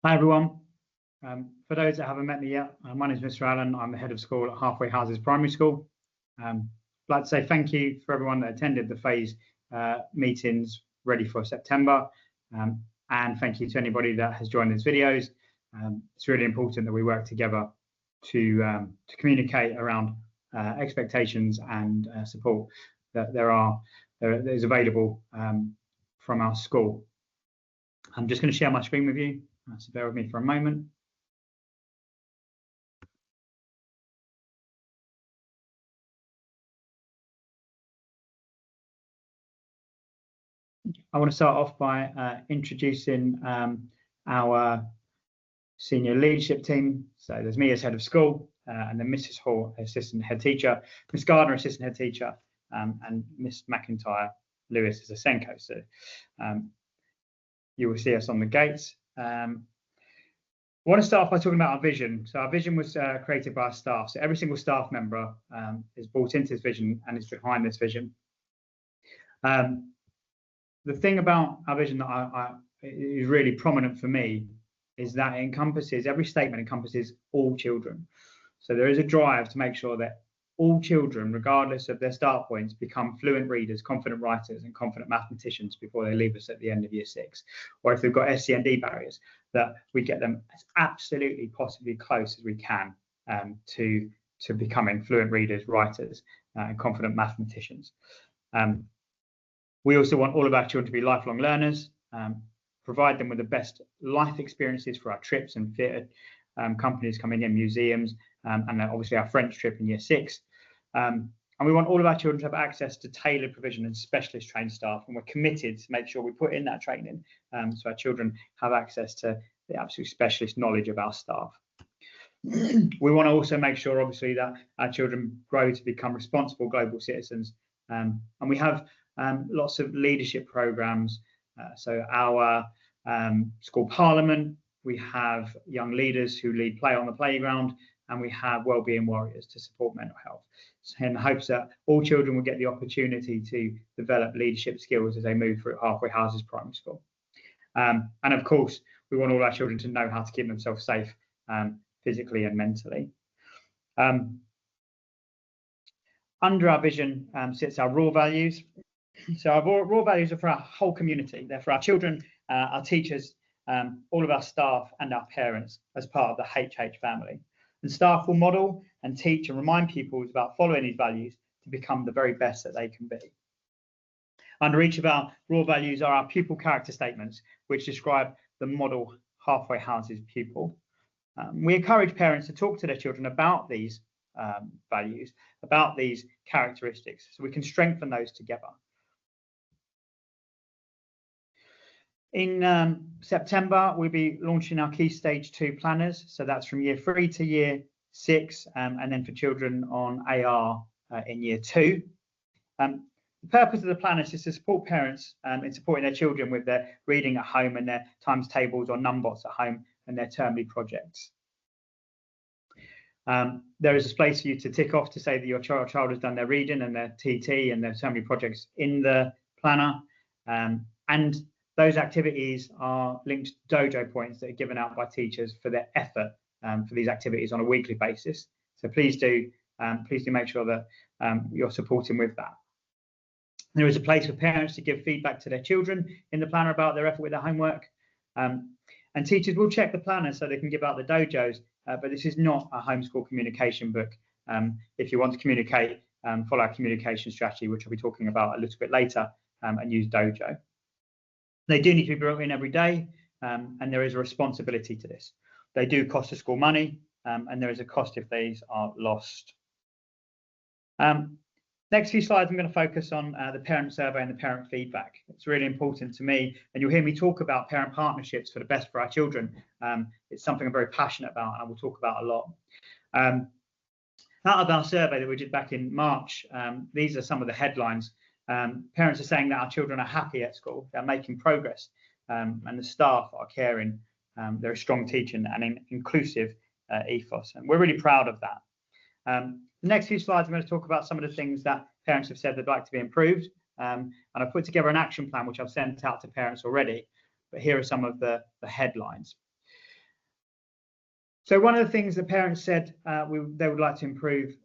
Hi everyone. For those that haven't met me yet, my name is Mr. Allen. I'm the head of school at Halfway Houses Primary School. I'd like to say thank you for everyone that attended the phase meetings ready for September, and thank you to anybody that has joined these videos. It's really important that we work together to communicate around expectations and support that that is available from our school. I'm just going to share my screen with you, so bear with me for a moment. I want to start off by introducing our senior leadership team. So there's me as head of school, and then Mrs. Hall, assistant head teacher, Miss Gardner, assistant head teacher, and Miss McIntyre Lewis as a Senko. So you will see us on the gates. I want to start off by talking about our vision. So our vision was created by our staff. So every single staff member is brought into this vision and is behind this vision. The thing about our vision that is really prominent for me is that it encompasses, every statement encompasses all children. So there is a drive to make sure that all children, regardless of their start points, become fluent readers, confident writers, and confident mathematicians before they leave us at the end of year 6. Or if they've got SEND barriers, that we get them as absolutely possibly close as we can to becoming fluent readers, writers, and confident mathematicians. We also want all of our children to be lifelong learners, provide them with the best life experiences for our trips and theatre companies coming in, museums, and obviously our French trip in year 6. And we want all of our children to have access to tailored provision and specialist trained staff, and we're committed to make sure we put in that training so our children have access to the absolute specialist knowledge of our staff. We want to also make sure, obviously, that our children grow to become responsible global citizens, and we have lots of leadership programs. So our school parliament, we have young leaders who lead play on the playground, and we have wellbeing warriors to support mental health, in the hopes that all children will get the opportunity to develop leadership skills as they move through Halfway Houses Primary School. And of course, we want all our children to know how to keep themselves safe physically and mentally. Under our vision sits our raw values. So our raw values are for our whole community. They're for our children, our teachers, all of our staff and our parents as part of the HH family. And staff will model and teach and remind pupils about following these values to become the very best that they can be. Under each of our raw values are our pupil character statements, which describe the model Halfway Houses pupil. We encourage parents to talk to their children about these values, about these characteristics, so we can strengthen those together. In September, we'll be launching our Key Stage 2 planners. So that's from year 3 to year 6, and then for children on AR in year 2. The purpose of the planners is to support parents in supporting their children with their reading at home and their times tables or numbots at home and their termly projects. There is a place for you to tick off to say that your child has done their reading and their TT and their termly projects in the planner. And those activities are linked to dojo points that are given out by teachers for their effort for these activities on a weekly basis. So please do make sure that you're supporting with that. There is a place for parents to give feedback to their children in the planner about their effort with their homework. And teachers will check the planner so they can give out the dojos, but this is not a homeschool communication book. If you want to communicate, follow our communication strategy, which I'll be talking about a little bit later, and use dojo. They do need to be brought in every day, and there is a responsibility to this. They do cost the school money, and there is a cost if these are lost. Next few slides, I'm going to focus on the parent survey and the parent feedback. It's really important to me, and you'll hear me talk about parent partnerships for the best for our children. It's something I'm very passionate about, and I will talk about a lot. Out of our survey that we did back in March, these are some of the headlines. Parents are saying that our children are happy at school, they're making progress, and the staff are caring. They're a strong teaching and an inclusive ethos, and we're really proud of that. The next few slides, I'm going to talk about some of the things that parents have said they'd like to be improved, and I've put together an action plan which I've sent out to parents already, but here are some of the headlines. So one of the things that parents said they would like to improve,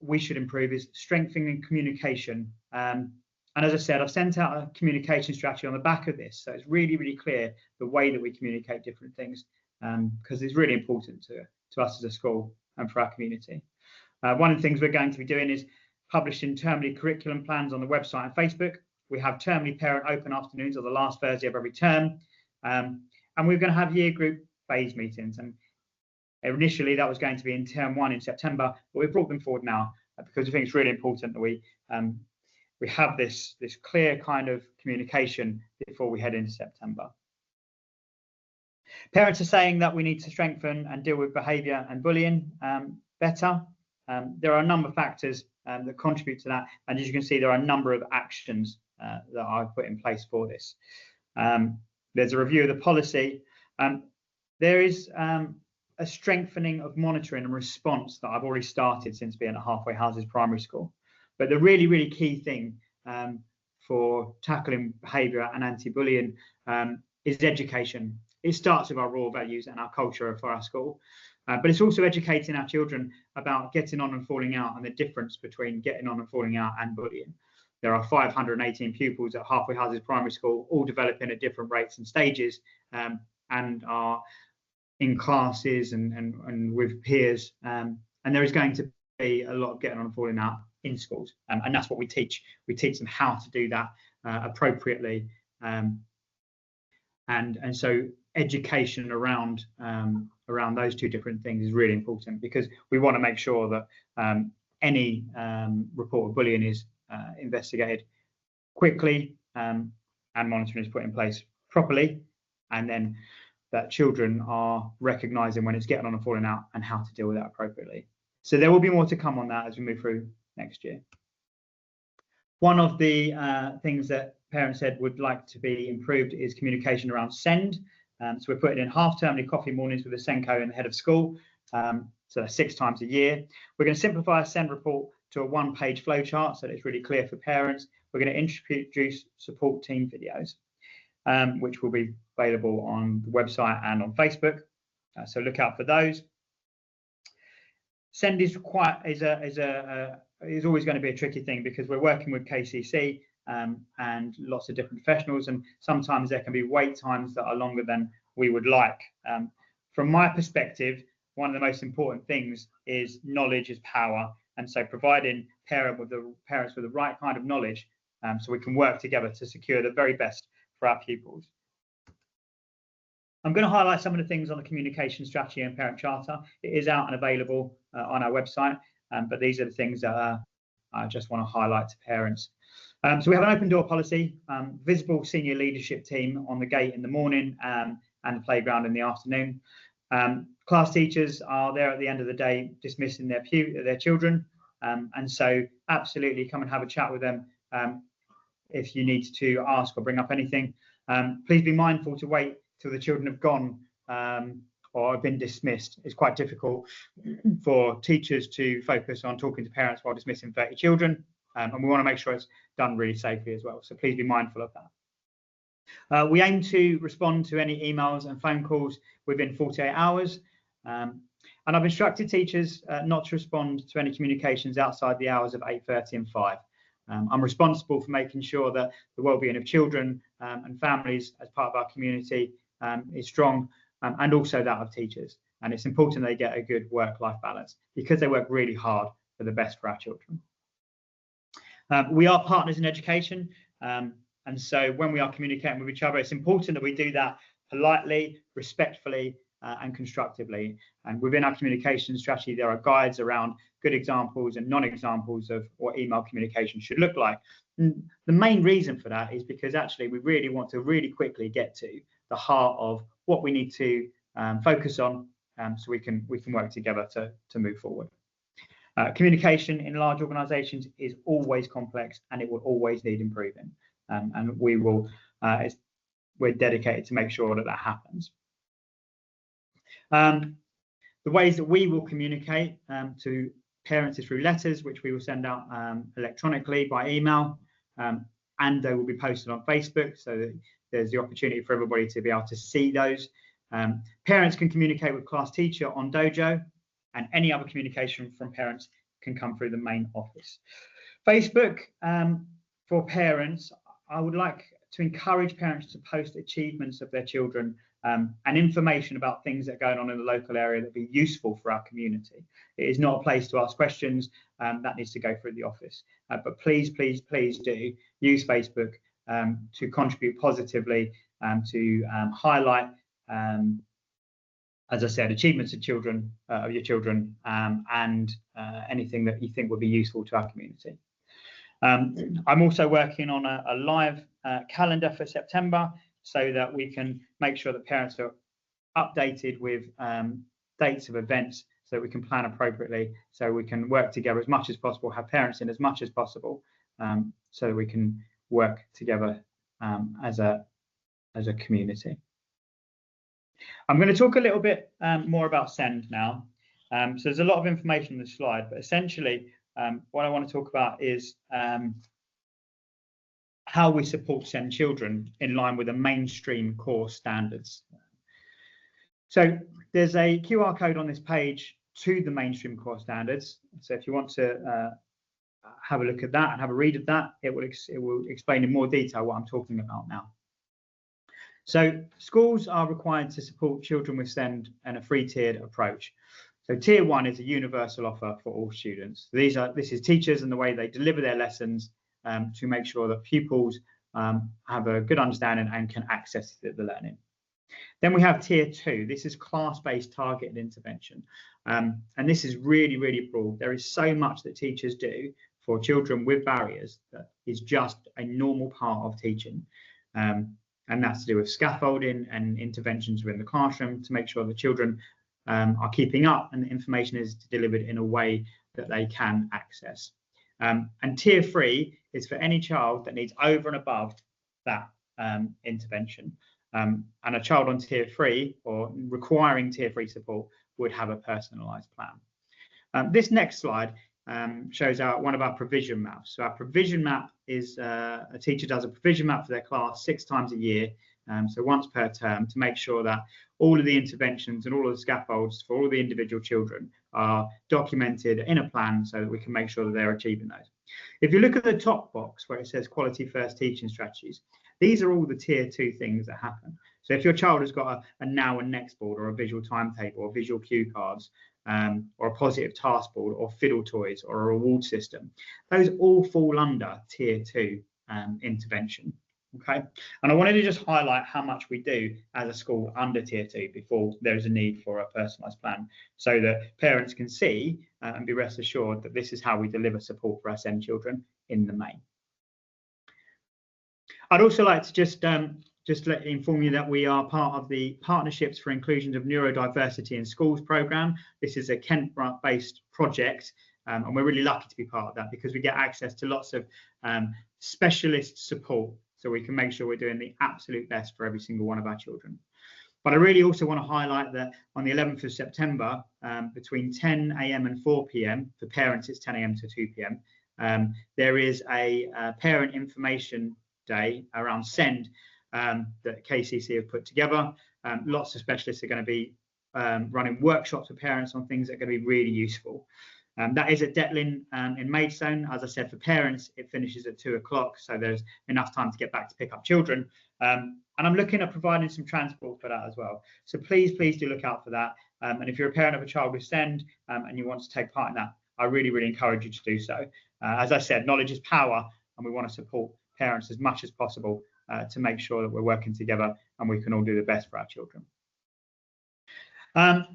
we should improve, is strengthening communication. And as I said, I've sent out a communication strategy on the back of this, so it's really, really clear the way that we communicate different things, because it's really important to us as a school and for our community. One of the things we're going to be doing is publishing termly curriculum plans on the website and Facebook. We have termly parent open afternoons on the last Thursday of every term, and we're going to have year group phase meetings. And initially that was going to be in term 1 in September, but we've brought them forward now because we think it's really important that we have this clear kind of communication before we head into September. Parents are saying that we need to strengthen and deal with behaviour and bullying better. There are a number of factors that contribute to that, and as you can see, there are a number of actions that I've put in place for this. There's a review of the policy. There is a strengthening of monitoring and response that I've already started since being at Halfway Houses Primary School. But the really, really key thing for tackling behaviour and anti-bullying is education. It starts with our raw values and our culture for our school, but it's also educating our children about getting on and falling out and the difference between getting on and falling out and bullying. There are 518 pupils at Halfway Houses Primary School, all developing at different rates and stages, and are in classes and with peers, and there is going to be a lot of getting on and falling out in schools, and that's what we teach. We teach them how to do that appropriately, and so education around those two different things is really important, because we want to make sure that any report of bullying is investigated quickly, and monitoring is put in place properly, and then that children are recognising when it's getting on and falling out and how to deal with that appropriately. So there will be more to come on that as we move through next year. One of the things that parents said would like to be improved is communication around SEND. So we're putting in half-termly coffee mornings with the SENCO and the head of school, so that's 6 times a year. We're going to simplify a SEND report to a one-page flowchart so that it's really clear for parents. We're going to introduce support team videos, which will be available on the website and on Facebook, so look out for those. SEND is always going to be a tricky thing, because we're working with KCC and lots of different professionals, and sometimes there can be wait times that are longer than we would like. From my perspective, one of the most important things is knowledge is power, and so providing parents with the right kind of knowledge, so we can work together to secure the very best for our pupils. I'm going to highlight some of the things on the communication strategy and parent charter. It is out and available on our website, but these are the things that I just want to highlight to parents. So we have an open door policy, visible senior leadership team on the gate in the morning and the playground in the afternoon. Class teachers are there at the end of the day dismissing their children, and so absolutely come and have a chat with them if you need to ask or bring up anything. Please be mindful to wait till the children have gone or have been dismissed. It's quite difficult for teachers to focus on talking to parents while dismissing 30 children, and we want to make sure it's done really safely as well, so please be mindful of that. We aim to respond to any emails and phone calls within 48 hours, and I've instructed teachers not to respond to any communications outside the hours of 8:30 and 5. I'm responsible for making sure that the well-being of children and families as part of our community is strong, and also that of teachers. And it's important they get a good work-life balance, because they work really hard for the best for our children. We are partners in education, and so when we are communicating with each other, it's important that we do that politely, respectfully, and constructively. And within our communication strategy, there are guides around good examples and non-examples of what email communication should look like. And the main reason for that is because actually we really want to really quickly get to the heart of what we need to focus on, so we can work together to move forward. Communication in large organisations is always complex, and it will always need improving, and we're dedicated to make sure that happens. The ways that we will communicate to parents is through letters, which we will send out electronically by email, and they will be posted on Facebook, so that there's the opportunity for everybody to be able to see those. Parents can communicate with class teacher on Dojo, and any other communication from parents can come through the main office. Facebook, for parents, I would like to encourage parents to post achievements of their children and information about things that are going on in the local area that be useful for our community. It is not a place to ask questions, that needs to go through the office. But please, please, please do use Facebook to contribute positively, to highlight, as I said, achievements of children, of your children, and anything that you think would be useful to our community. I'm also working on a live calendar for September, so that we can make sure that parents are updated with dates of events, so we can plan appropriately, so we can work together as much as possible, have parents in as much as possible, so that we can work together as a community. I'm going to talk a little bit more about SEND now. So there's a lot of information on this slide, but essentially what I want to talk about is how we support SEND children in line with the mainstream core standards. So there's a QR code on this page to the mainstream core standards. So if you want to have a look at that and have a read of that, it will explain in more detail what I'm talking about now. So schools are required to support children with SEND in a three-tiered approach. So tier 1 is a universal offer for all students. This is teachers and the way they deliver their lessons to make sure that pupils have a good understanding and can access the learning. Then we have tier 2. This is class-based targeted intervention. And this is really, really broad. There is so much that teachers do for children with barriers that is just a normal part of teaching. And that's to do with scaffolding and interventions within the classroom to make sure the children are keeping up and the information is delivered in a way that they can access. And tier 3 is for any child that needs over and above that intervention. And a child on tier 3 or requiring tier 3 support would have a personalised plan. This next slide shows one of our provision maps. So our provision map is a teacher does a provision map for their class 6 times a year, so once per term, to make sure that all of the interventions and all of the scaffolds for all of the individual children are documented in a plan so that we can make sure that they're achieving those. If you look at the top box where it says quality first teaching strategies, these are all the tier 2 things that happen. So if your child has got a now and next board or a visual timetable or visual cue cards, or a positive task board or fiddle toys or a reward system, those all fall under tier 2 intervention. Okay, and I wanted to just highlight how much we do as a school under tier 2 before there is a need for a personalised plan, so that parents can see and be rest assured that this is how we deliver support for our SEND children in the main. I'd also like to just inform you that we are part of the Partnerships for Inclusion of Neurodiversity in Schools programme. This is a Kent-based project, and we're really lucky to be part of that because we get access to lots of specialist support, so we can make sure we're doing the absolute best for every single one of our children. But I really also want to highlight that on the 11th of September, between 10 AM and 4 PM, for parents it's 10 AM to 2 PM, there is a parent information day around SEND that KCC have put together. Lots of specialists are going to be running workshops with parents on things that are going to be really useful. That is at Detlin in Maidstone. As I said, for parents, it finishes at 2 o'clock, so there's enough time to get back to pick up children. And I'm looking at providing some transport for that as well. So please, please do look out for that. And if you're a parent of a child with SEND and you want to take part in that, I really, really encourage you to do so. As I said, knowledge is power, and we want to support parents as much as possible to make sure that we're working together and we can all do the best for our children.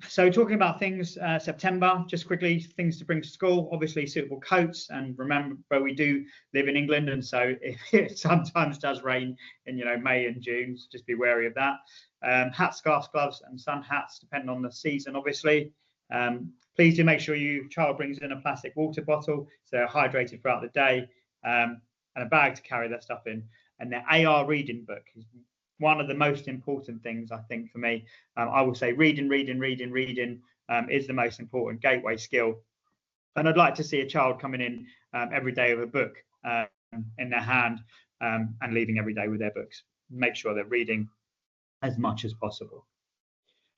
So talking about things, September, just quickly, things to bring to school, obviously suitable coats, and remember we do live in England, and so it sometimes does rain in May and June, so just be wary of that. Hats, scarves, gloves and sun hats, depending on the season, obviously. Please do make sure your child brings in a plastic water bottle so they're hydrated throughout the day, and a bag to carry their stuff in, and their AR reading book is one of the most important things, I think, for me. I will say reading is the most important gateway skill. And I'd like to see a child coming in every day with a book in their hand and leaving every day with their books. Make sure they're reading as much as possible.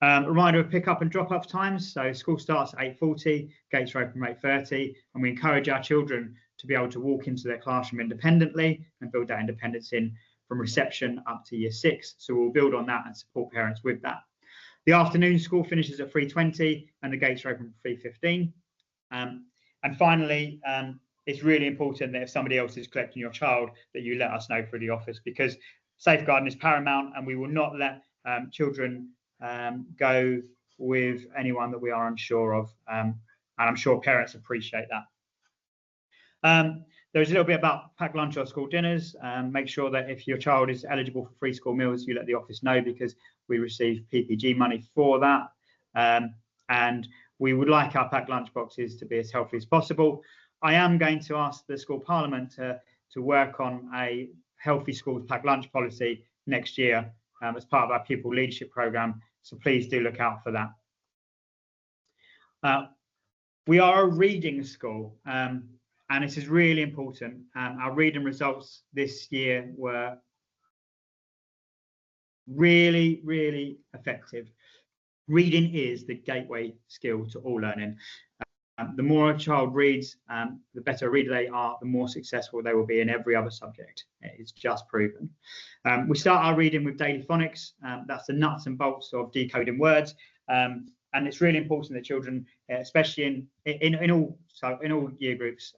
Reminder of pick up and drop off times. So school starts at 8:40, gates are open from 8:30, and we encourage our children to be able to walk into their classroom independently and build that independence in from reception up to year 6. So we'll build on that and support parents with that. The afternoon school finishes at 3:20 and the gates are open from 3:15. And finally, it's really important that if somebody else is collecting your child, that you let us know through the office, because safeguarding is paramount, and we will not let children go with anyone that we are unsure of. And I'm sure parents appreciate that. There's a little bit about packed lunch or school dinners. Make sure that if your child is eligible for free school meals, you let the office know, because we receive PPG money for that. And we would like our packed lunch boxes to be as healthy as possible. I am going to ask the school parliament to work on a healthy schools packed lunch policy next year as part of our pupil leadership programme. So please do look out for that. We are a reading school, and this is really important. Our reading results this year were really, really effective. Reading is the gateway skill to all learning. The more a child reads, the better a reader they are, the more successful they will be in every other subject. It's just proven. We start our reading with daily phonics. That's the nuts and bolts of decoding words. And it's really important that children, especially in all year groups,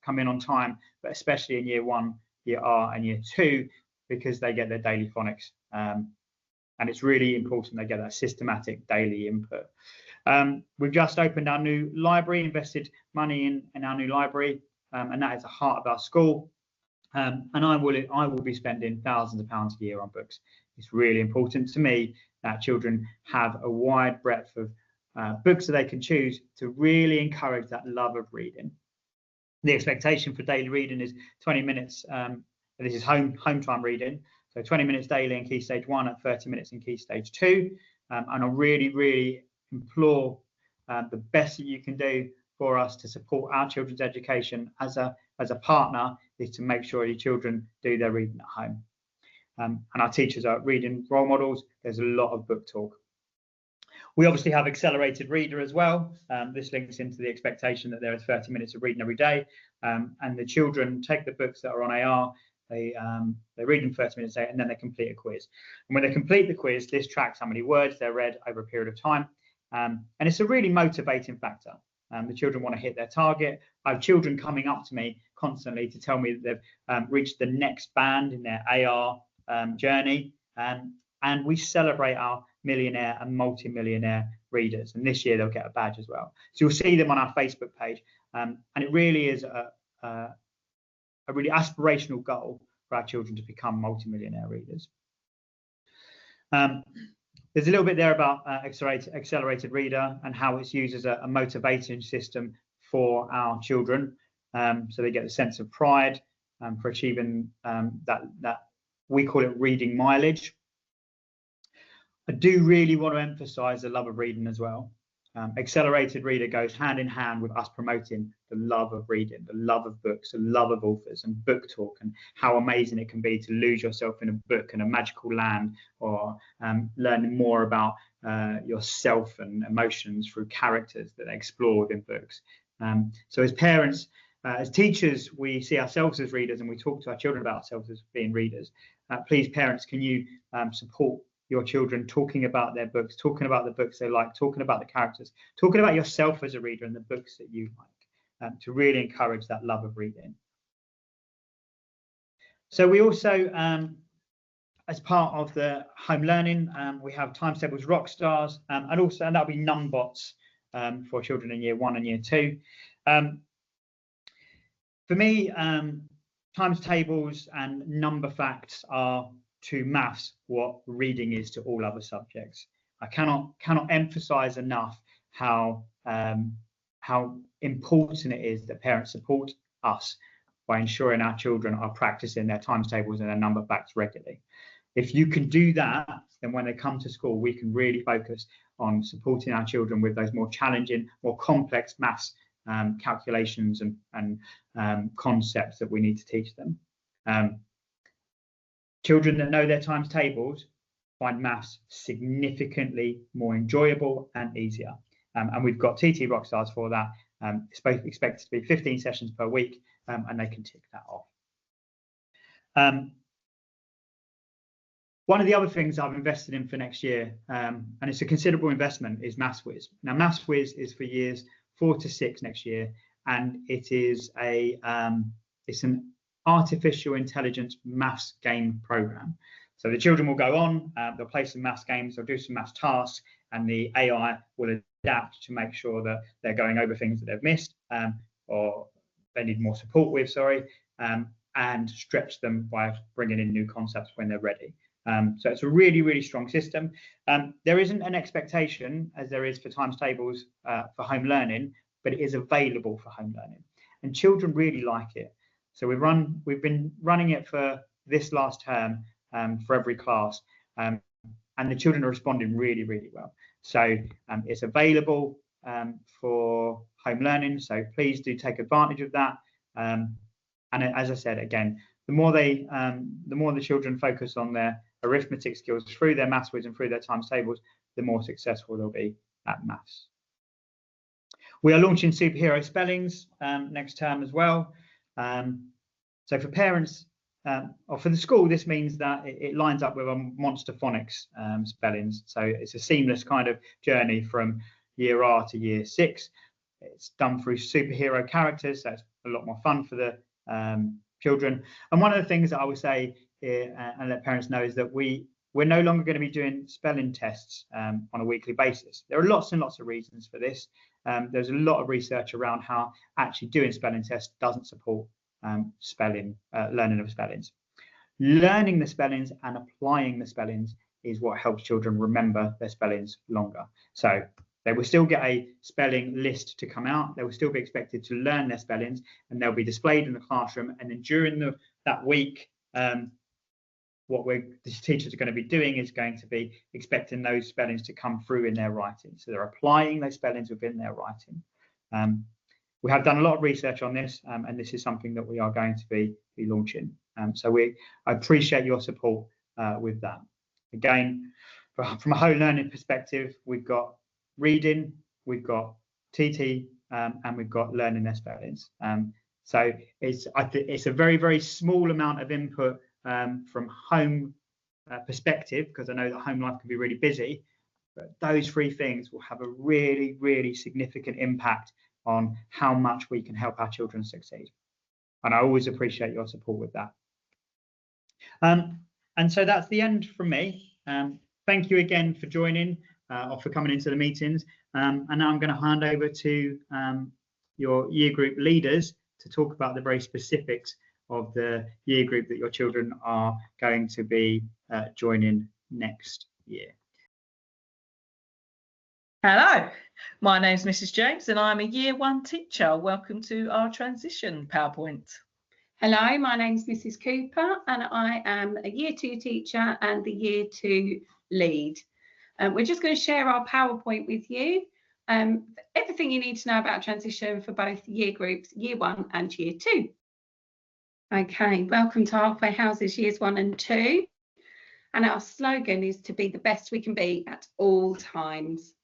come in on time, but especially in year 1, year R, and year 2, because they get their daily phonics. And it's really important they get that systematic daily input. We've just opened our new library, invested money in our new library, and that is the heart of our school. And I will be spending thousands of pounds a year on books. It's really important to me that children have a wide breadth of books that they can choose to really encourage that love of reading. The expectation for daily reading is 20 minutes. This is home time reading. So 20 minutes daily in Key Stage 1 and 30 minutes in Key Stage 2. And I really, really implore the best that you can do for us to support our children's education as a partner is to make sure your children do their reading at home. And our teachers are reading role models. There's a lot of book talk. We obviously have Accelerated Reader as well. This links into the expectation that there is 30 minutes of reading every day. And the children take the books that are on AR, they read them 30 minutes a day, and then they complete a quiz. And when they complete the quiz, this tracks how many words they're read over a period of time. And it's a really motivating factor. The children want to hit their target. I have children coming up to me constantly to tell me that they've reached the next band in their AR journey. And we celebrate our millionaire and multi-millionaire readers. And this year they'll get a badge as well. So you'll see them on our Facebook page. And it really is a really aspirational goal for our children to become multi-millionaire readers. There's a little bit there about Accelerated Reader and how it's used as a motivation system for our children. So they get a sense of pride for achieving that we call it reading mileage. I do really want to emphasize the love of reading as well. Accelerated Reader goes hand in hand with us promoting the love of reading, the love of books, the love of authors and book talk, and how amazing it can be to lose yourself in a book and a magical land, or learning more about yourself and emotions through characters that they explore within books. So as parents, as teachers, we see ourselves as readers and we talk to our children about ourselves as being readers. Please, parents, can you support your children talking about their books, talking about the books they like, talking about the characters, talking about yourself as a reader and the books that you like, to really encourage that love of reading. So we also, as part of the home learning, we have Times Tables Rock Stars, and that'll be Numbots for children in year 1 and year 2. For me, times tables and number facts are to maths what reading is to all other subjects. I cannot emphasize enough how important it is that parents support us by ensuring our children are practicing their times tables and their number facts regularly. If you can do that, then when they come to school, we can really focus on supporting our children with those more challenging, more complex maths calculations and concepts that we need to teach them. Children that know their times tables find maths significantly more enjoyable and easier. And we've got TT Rockstars for that. It's both expected to be 15 sessions per week, and they can tick that off. One of the other things I've invested in for next year, and it's a considerable investment, is MathsWhiz. Now, MathsWhiz is for years 4 to 6 next year, and it is it's an artificial intelligence maths game program. So the children will go on, they'll play some maths games, they'll do some maths tasks, and the AI will adapt to make sure that they're going over things that they've missed or they need more support with, and stretch them by bringing in new concepts when they're ready. So it's a really, really strong system. There isn't an expectation, as there is for times tables for home learning, but it is available for home learning. And children really like it. So we've been running it for this last term for every class, and the children are responding really, really well. So it's available for home learning. So please do take advantage of that. And as I said, again, the more the children focus on their arithmetic skills through their MathsWhiz and through their times tables, the more successful they'll be at maths. We are launching superhero spellings next term as well. So for parents or for the school, this means that it lines up with our Monster Phonics spellings. So it's a seamless kind of journey from year R to year 6. It's done through superhero characters, so it's a lot more fun for the children. And one of the things that I would say and let parents know is that we're no longer going to be doing spelling tests on a weekly basis. There are lots and lots of reasons for this. There's a lot of research around how actually doing spelling tests doesn't support learning of spellings. Learning the spellings and applying the spellings is what helps children remember their spellings longer. So they will still get a spelling list to come out. They will still be expected to learn their spellings, and they'll be displayed in the classroom. And then during that week, what the teachers are going to be doing is going to be expecting those spellings to come through in their writing. So they're applying those spellings within their writing. We have done a lot of research on this, and this is something that we are going to be launching. So I appreciate your support with that. Again, from a home learning perspective, we've got reading, we've got TT, and we've got learning their spellings. So it's a very, very small amount of input from home perspective, because I know that home life can be really busy, but those 3 things will have a really, really significant impact on how much we can help our children succeed. And I always appreciate your support with that. And so that's the end from me. Thank you again for joining or for coming into the meetings. And now I'm going to hand over to your year group leaders to talk about the very specifics of the year group that your children are going to be joining next year. Hello, my name's Mrs. James and I'm a Year 1 teacher. Welcome to our transition PowerPoint. Hello, my name's Mrs. Cooper and I am a Year 2 teacher and the Year 2 lead. We're just going to share our PowerPoint with you. Everything you need to know about transition for both year groups, Year 1 and Year 2. Okay, welcome to Halfway Houses Years 1 and 2. And our slogan is to be the best we can be at all times.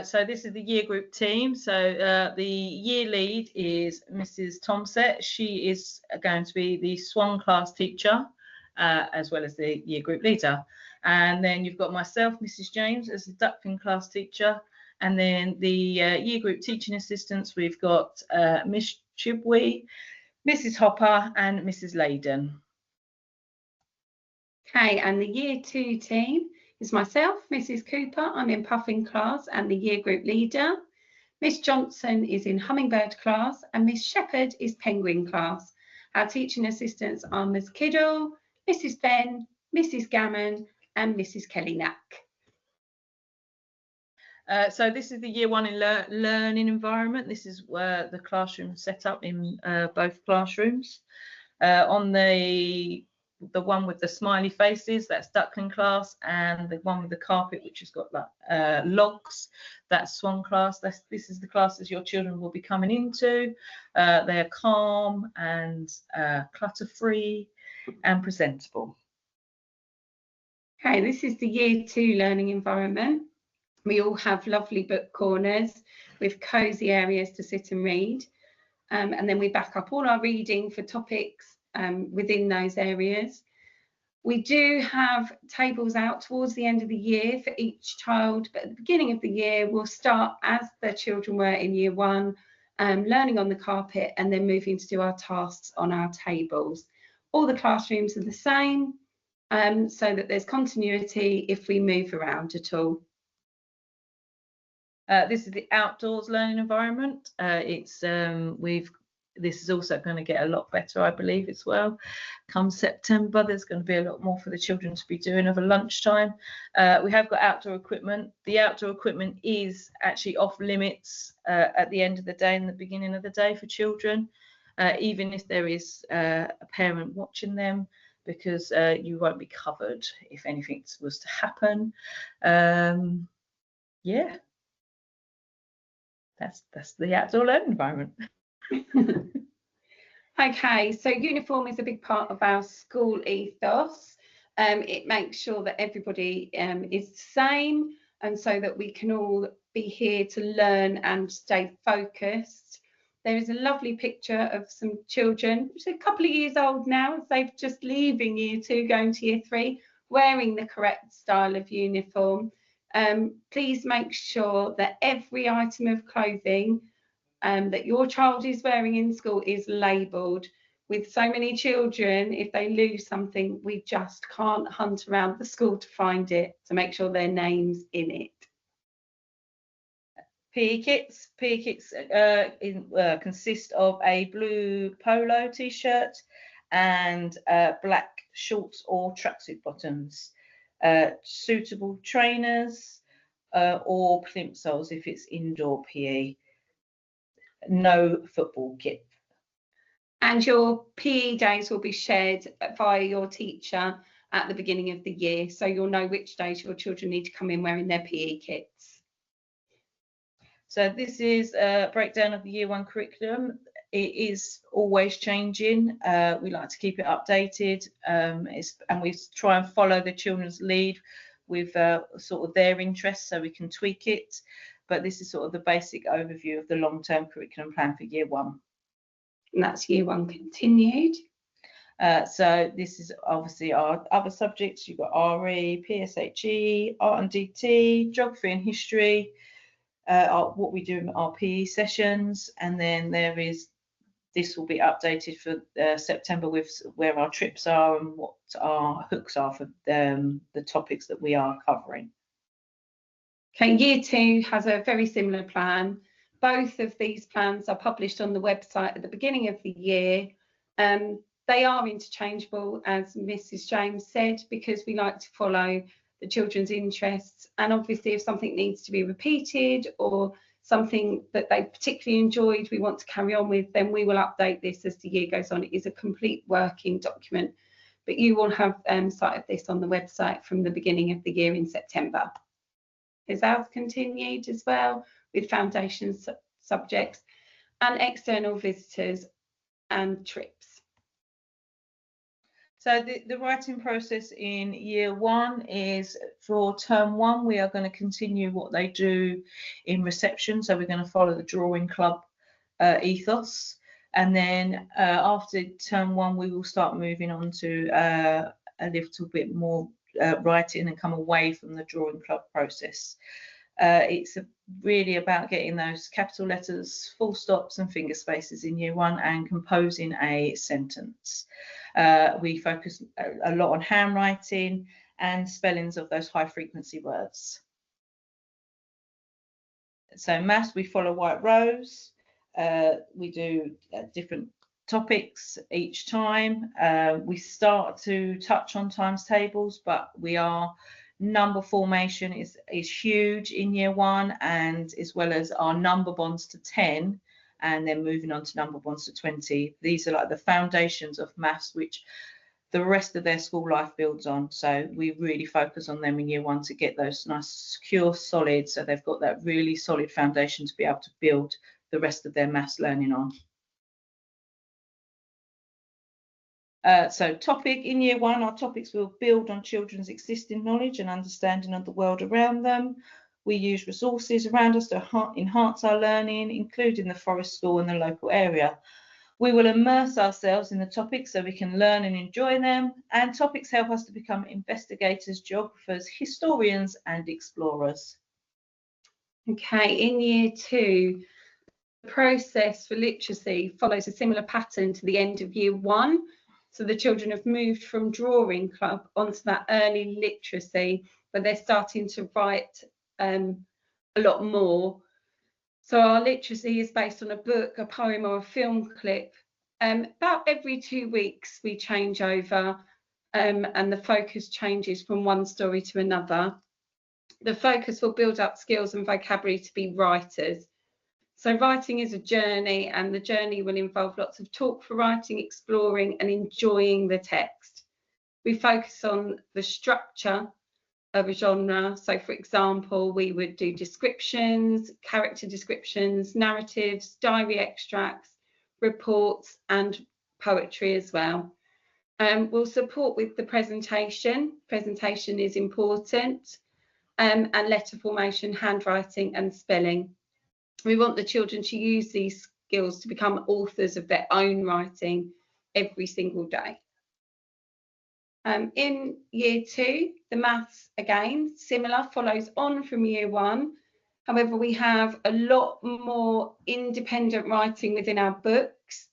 So this is the year group team. So the year lead is Mrs. Tomset. She is going to be the Swan class teacher, as well as the year group leader. And then you've got myself, Mrs. James, as the Duckling class teacher. And then the year group teaching assistants, we've got Miss Chibwe, Mrs. Hopper and Mrs. Layden. Okay, and the Year 2 team is myself, Mrs. Cooper. I'm in Puffin class and the year group leader. Miss Johnson is in Hummingbird class and Miss Shepherd is Penguin class. Our teaching assistants are Miss Kiddle, Mrs. Fenn, Mrs. Gammon and Mrs. Kelly-Knack. So this is the Year 1 in learning environment. This is where the classroom set up in both classrooms. On the one with the smiley faces, that's Duckling class, and the one with the carpet, which has got like logs, that's Swan class. This is the classes your children will be coming into. They're calm and clutter-free and presentable. Okay, this is the Year 2 learning environment. We all have lovely book corners with cosy areas to sit and read. And then we back up all our reading for topics within those areas. We do have tables out towards the end of the year for each child, but at the beginning of the year, we'll start as the children were in Year 1, learning on the carpet and then moving to do our tasks on our tables. All the classrooms are the same, so that there's continuity if we move around at all. This is the outdoors learning environment. This is also going to get a lot better, I believe, as well. Come September, there's going to be a lot more for the children to be doing over lunchtime. We have got outdoor equipment. The outdoor equipment is actually off limits at the end of the day and the beginning of the day for children, even if there is a parent watching them, because you won't be covered if anything was to happen. Yeah, that's the outdoor learning environment. Okay, so uniform is a big part of our school ethos. It makes sure that everybody is the same, and so that we can all be here to learn and stay focused. There is a lovely picture of some children, which are a couple of years old now, as they've just leaving Year 2, going to Year 3, wearing the correct style of uniform. Please make sure that every item of clothing that your child is wearing in school is labelled. With so many children, if they lose something, we just can't hunt around the school to find it, to make sure their name's in it. PE kits consist of a blue polo t-shirt and black shorts or tracksuit bottoms, suitable trainers or plimsolls if it's indoor PE. No football kit. And your PE days will be shared via your teacher at the beginning of the year, so you'll know which days your children need to come in wearing their PE kits. So this is a breakdown of the Year 1 curriculum. It is always changing. We like to keep it updated, and we try and follow the children's lead with sort of their interests, so we can tweak it. But this is sort of the basic overview of the long-term curriculum plan for Year 1. And that's Year 1 continued. So this is obviously our other subjects. You've got RE, PSHE, Art and DT, Geography and History, what we do in our PE sessions, and then this will be updated for September with where our trips are and what our hooks are for the topics that we are covering. Okay, Year 2 has a very similar plan. Both of these plans are published on the website at the beginning of the year. They are interchangeable, as Mrs. James said, because we like to follow the children's interests. And obviously, if something needs to be repeated or something that they particularly enjoyed, we want to carry on with, then we will update this as the year goes on. It is a complete working document, but you will have sight of this on the website from the beginning of the year in September. Is ours continued as well with foundation subjects and external visitors and trips. So the writing process in Year 1 is for Term 1. We are going to continue what they do in reception. So we're going to follow the drawing club ethos. And then after Term 1, we will start moving on to a little bit more writing and come away from the drawing club process. It's really about getting those capital letters, full stops and finger spaces in Year 1 and composing a sentence. We focus a lot on handwriting and spellings of those high frequency words. So maths, we follow white rows. We do different topics each time. We start to touch on times tables, but number formation is huge in Year 1, and as well as our number bonds to 10 and then moving on to number bonds to 20. These are like the foundations of maths, which the rest of their school life builds on. So we really focus on them in Year 1 to get those nice, secure, solid, so they've got that really solid foundation to be able to build the rest of their maths learning on. So topic in year 1, our topics will build on children's existing knowledge and understanding of the world around them. We use resources around us to enhance our learning, including the Forest School and the local area. We will immerse ourselves in the topics so we can learn and enjoy them, and topics help us to become investigators, geographers, historians and explorers. Okay, in year 2, the process for literacy follows a similar pattern to the end of year 1. So the children have moved from drawing club onto that early literacy, where they're starting to write a lot more. So our literacy is based on a book, a poem or a film clip. About every 2 weeks we change over and the focus changes from one story to another. The focus will build up skills and vocabulary to be writers. So writing is a journey, and the journey will involve lots of talk for writing, exploring and enjoying the text. We focus on the structure of a genre. So for example, we would do descriptions, character descriptions, narratives, diary extracts, reports and poetry as well. We'll support with the presentation. Presentation is important, and letter formation, handwriting and spelling. We want the children to use these skills to become authors of their own writing every single day. In year 2, the maths, again, similar, follows on from year 1. However, we have a lot more independent writing within our books,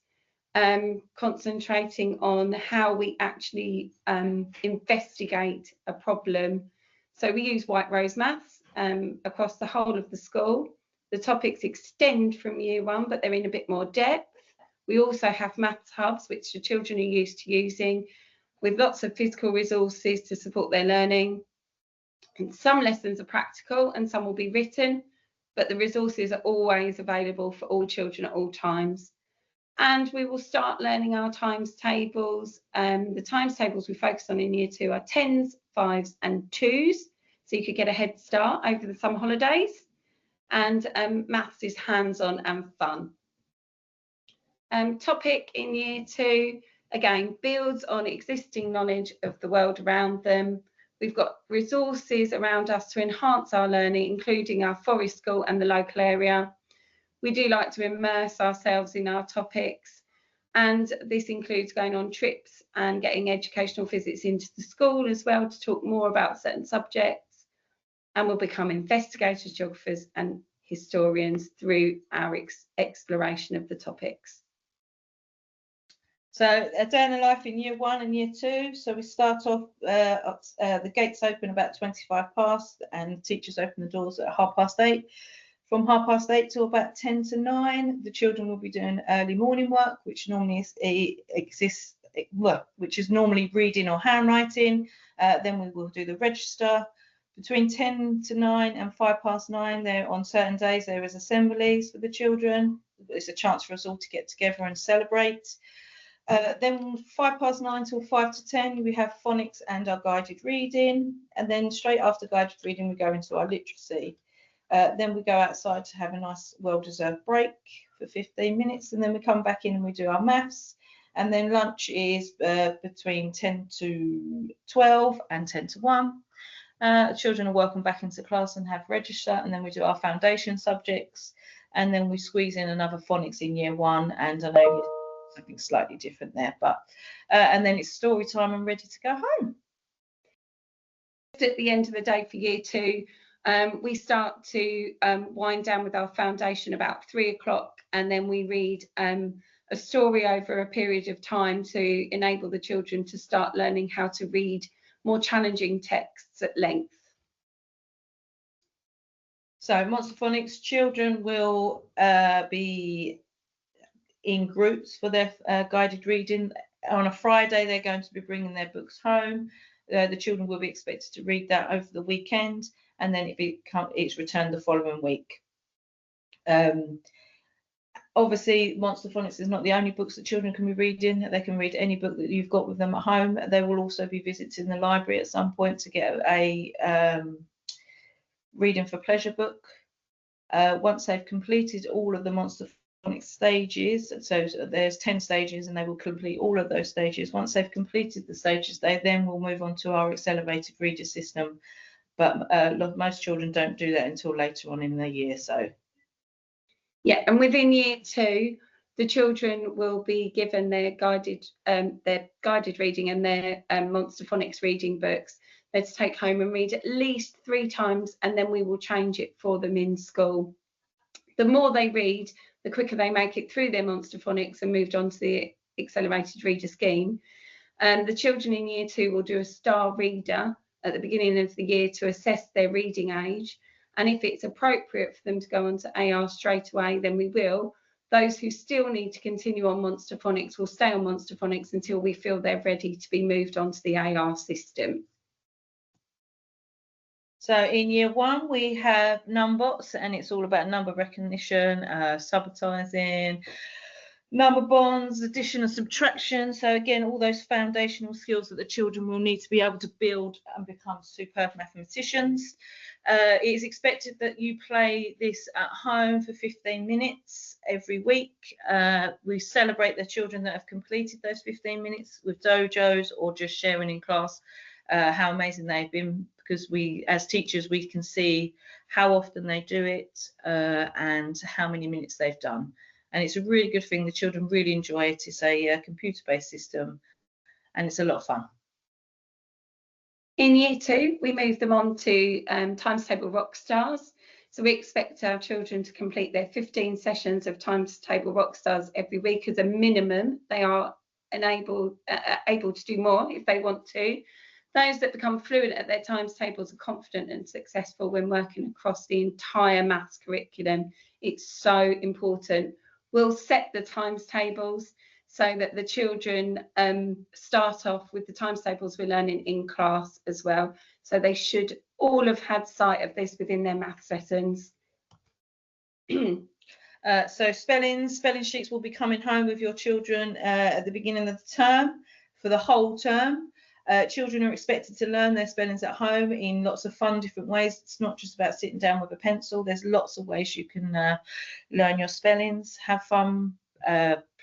concentrating on how we actually investigate a problem. So we use White Rose Maths across the whole of the school. The topics extend from year 1, but they're in a bit more depth. We also have maths hubs, which the children are used to using, with lots of physical resources to support their learning. And some lessons are practical and some will be written, but the resources are always available for all children at all times. And we will start learning our times tables. The times tables we focus on in year 2 are 10s, 5s and 2s, so you could get a head start over the summer holidays. And maths is hands-on and fun. Topic in year 2, again, builds on existing knowledge of the world around them. We've got resources around us to enhance our learning, including our Forest School and the local area. We do like to immerse ourselves in our topics, and this includes going on trips and getting educational visits into the school as well to talk more about certain subjects. And we'll become investigators, geographers and historians through our exploration of the topics. So a day in the life in year 1 and year 2. So we start off, the gates open about 25 past and teachers open the doors at 8:30. From 8:30 to about 10 to 9, the children will be doing early morning work, which normally which is normally reading or handwriting. Then we will do the register. Between 10 to 9 and 9:05, there on certain days there is assemblies for the children. It's a chance for us all to get together and celebrate. Then 9:05 till 5 to 10, we have phonics and our guided reading. And then straight after guided reading, we go into our literacy. Then we go outside to have a nice well-deserved break for 15 minutes. And then we come back in and we do our maths. And then lunch is between 10 to 12 and 10 to 1. Children are welcome back into class and have register, and then we do our foundation subjects, and then we squeeze in another phonics in year 1, and I know something slightly different there, but and then it's story time and ready to go home. At the end of the day for year 2, we start to wind down with our foundation about 3 o'clock, and then we read a story over a period of time to enable the children to start learning how to read more challenging texts at length. So Monster Phonics children will be in groups for their guided reading. On a Friday, they're going to be bringing their books home. The children will be expected to read that over the weekend, and then it's returned the following week. Obviously, Monster Phonics is not the only books that children can be reading. They can read any book that you've got with them at home. They will also be visiting the library at some point to get a reading for pleasure book. Once they've completed all of the Monster stages. So there's 10 stages, and they will complete all of those stages. Once they've completed the stages, they then will move on to our accelerated reader system. But most children don't do that until later on in the year. So yeah, and within year 2, the children will be given their guided reading and their Monster Phonics reading books. They're to take home and read at least 3 times, and then we will change it for them in school. The more they read, the quicker they make it through their Monster Phonics and moved on to the accelerated reader scheme. The children in year 2 will do a star reader at the beginning of the year to assess their reading age. And if it's appropriate for them to go on to AR straight away, then we will. Those who still need to continue on Monster Phonics will stay on Monster Phonics until we feel they're ready to be moved on to the AR system. So in year 1, we have Numbots, and it's all about number recognition, subitizing, number bonds, addition and subtraction. So again, all those foundational skills that the children will need to be able to build and become superb mathematicians. It is expected that you play this at home for 15 minutes every week. We celebrate the children that have completed those 15 minutes with dojos or just sharing in class how amazing they've been, because we, as teachers, we can see how often they do it and how many minutes they've done. And it's a really good thing. The children really enjoy it. It's a computer-based system, and it's a lot of fun. In year 2, we move them on to Times Table Rockstars. So we expect our children to complete their 15 sessions of Times Table Rockstars every week as a minimum. They are able to do more if they want to. Those that become fluent at their times tables are confident and successful when working across the entire maths curriculum. It's so important. We'll set the times tables so that the children start off with the times tables we're learning in class as well. So they should all have had sight of this within their maths lessons. So spelling sheets will be coming home with your children at the beginning of the term for the whole term. Children are expected to learn their spellings at home in lots of fun, different ways. It's not just about sitting down with a pencil. There's lots of ways you can learn your spellings, have fun,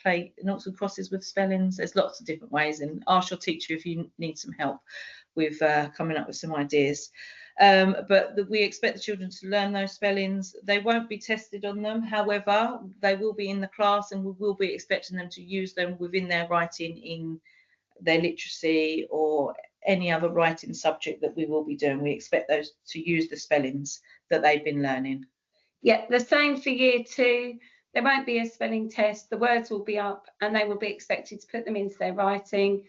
play noughts and crosses with spellings. There's lots of different ways, and ask your teacher if you need some help with coming up with some ideas. But we expect the children to learn those spellings. They won't be tested on them. However, they will be in the class, and we will be expecting them to use them within their writing in their literacy or any other writing subject that we will be doing. We expect those to use the spellings that they've been learning. Yeah, the same for year 2. There won't be a spelling test. The words will be up and they will be expected to put them into their writing.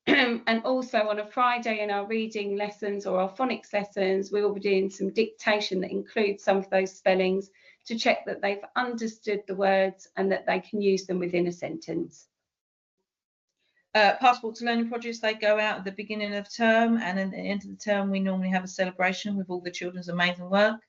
And also on a Friday in our reading lessons or our phonics lessons, we will be doing some dictation that includes some of those spellings to check that they've understood the words and that they can use them within a sentence. Passport to Learning projects, they go out at the beginning of term, and at the end of the term we normally have a celebration with all the children's amazing work.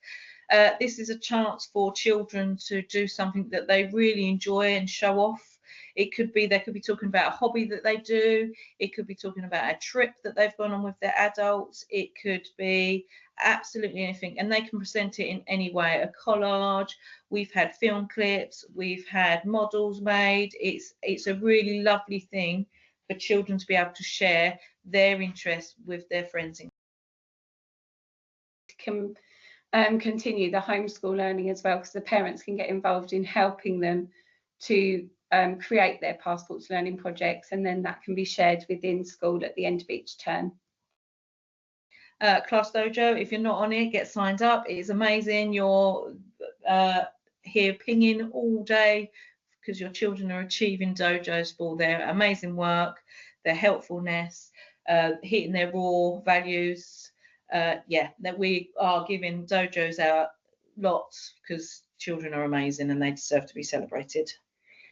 This is a chance for children to do something that they really enjoy and show off. They could be talking about a hobby that they do. It could be talking about a trip that they've gone on with their adults. It could be absolutely anything, and they can present it in any way. A collage, we've had film clips, we've had models made. It's a really lovely thing for children to be able to share their interest with their friends. Can continue the homeschool learning as well, because the parents can get involved in helping them to create their Passport to Learning projects, and then that can be shared within school at the end of each term. Class Dojo, if you're not on it, get signed up. It is amazing. You're here pinging all day because your children are achieving dojos for their amazing work, their helpfulness, hitting their raw values. Yeah, that we are giving dojos out lots because children are amazing and they deserve to be celebrated.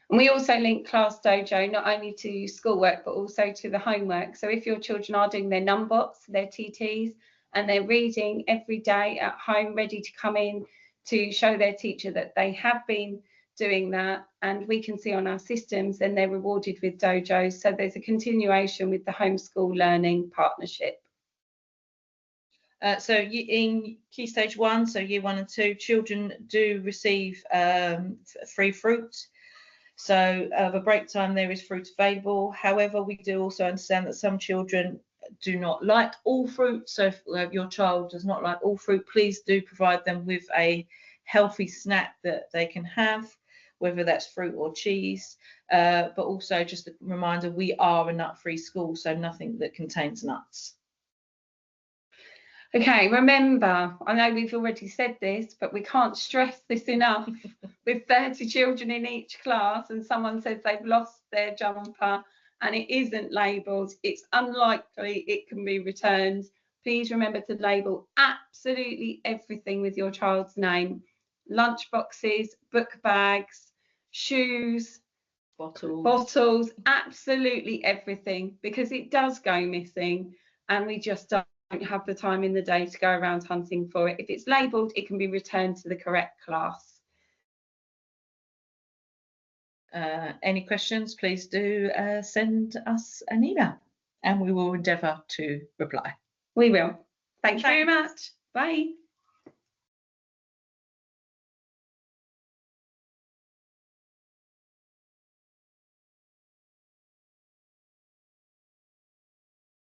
And we also link Class Dojo not only to schoolwork but also to the homework. So if your children are doing their Numbots, their TTs, and they're reading every day at home, ready to come in to show their teacher that they have been doing that, and we can see on our systems, then they're rewarded with dojos. So there's a continuation with the homeschool learning partnership. So in Key Stage 1, so year 1 and 2, children do receive free fruit So the break time there is fruit available. However, we do also understand that some children do not like all fruit. So if your child does not like all fruit, please do provide them with a healthy snack that they can have, whether that's fruit or cheese. But also just a reminder, we are a nut-free school, so nothing that contains nuts. Okay, remember, I know we've already said this, but we can't stress this enough. With 30 children in each class and someone says they've lost their jumper and it isn't labelled, it's unlikely it can be returned. Please remember to label absolutely everything with your child's name. Lunch boxes, book bags, shoes, bottles, absolutely everything, because it does go missing and we just don't have the time in the day to go around hunting for it. If it's labelled, it can be returned to the correct class. Any questions, please do send us an email and we will endeavour to reply. We will. Thank you very much. Bye.